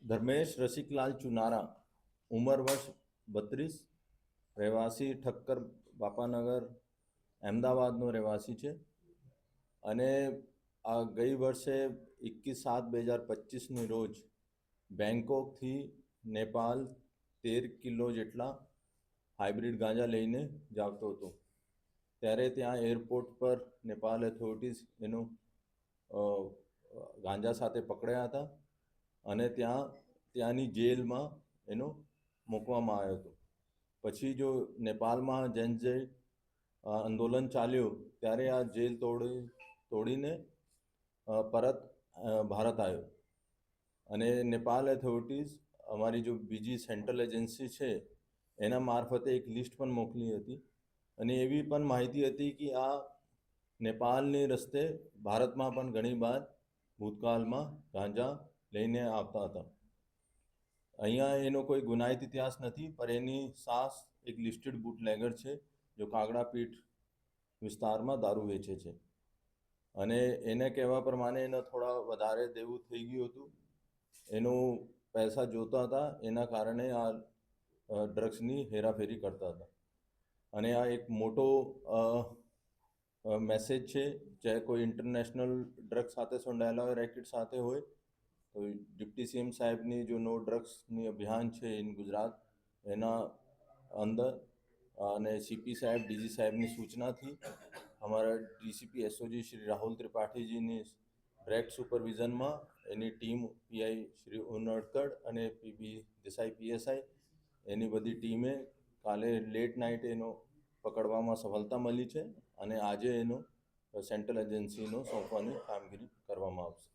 धर्मेश रसिकलाल चुनारा, उम्र वर्ष 32, રહેવાસી ઠક્કર બાપાનગર અમદાવાદનો રહેવાસી છે અને આ ગઈ વર્ષે 21/7/2025ની રોજ બેંકોકથી નેપાલ 13 કિલો જેટલા હાઇબ્રિડ ગાંજા લઈને જાવતો હતો. ત્યારે ત્યાં એરપોર્ટ પર નેપાલ ઓથોરિટીઝ એનું ગાંજા સાથે પકડ્યા હતા અને ત્યાંની જેલમાં એનો મૂકવામાં આવ્યો હતો. પછી જો નેપાળમાં જે આંદોલન ચાલ્યું ત્યારે આ જેલ તોડીને પરત ભારત આવ્યો અને નેપાલ ઓથોરિટીઝ અમારી જો બીજી સેન્ટ્રલ એજન્સી છે એના મારફતે એક લિસ્ટ પણ મોકલી હતી અને એવી પણ માહિતી હતી કે આ નેપાળની રસ્તે ભારતમાં પણ ઘણીવાર ભૂતકાળમાં ગાંજા લઈને આવતા હતા. અહીંયા એનો કોઈ ગુનાહિત ઇતિહાસ નથી, પણ એની સાસ એક લિસ્ટેડ બુટલેગર છે જો કાગડાપીઠ વિસ્તારમાં દારૂ વેચે છે અને એને કહેવા પ્રમાણે એને થોડા વધારે દેવું થઈ ગયું હતું. એનું પૈસા જોતા હતા, એના કારણે આ ડ્રગ્સની હેરાફેરી કરતા હતા અને આ એક મોટો મેસેજ છે. ચાહે કોઈ ઇન્ટરનેશનલ ડ્રગ્સ સાથે સંકળાયેલા હોય, રેકેટ સાથે હોય, તો ડિપ્ટી સીએમ સાહેબની જો નો ડ્રગ્સની અભિયાન છે ઇન ગુજરાત એના અંદર અને સીપી સાહેબ ડીજી સાહેબની સૂચનાથી અમારા ડીસીપી એસઓજી શ્રી રાહુલ ત્રિપાઠીજીની ડાયરેક્ટ સુપરવિઝનમાં એની ટીમ પીઆઈ શ્રી ઉનડકડ અને પીબી દેસાઈ પીએસઆઈ એની બધી ટીમે કાલે લેટ નાઇટ એનો પકડવામાં સફળતા મળી છે અને આજે એનો સેન્ટ્રલ એજન્સીનો સોંપવાની કામગીરી કરવામાં આવશે.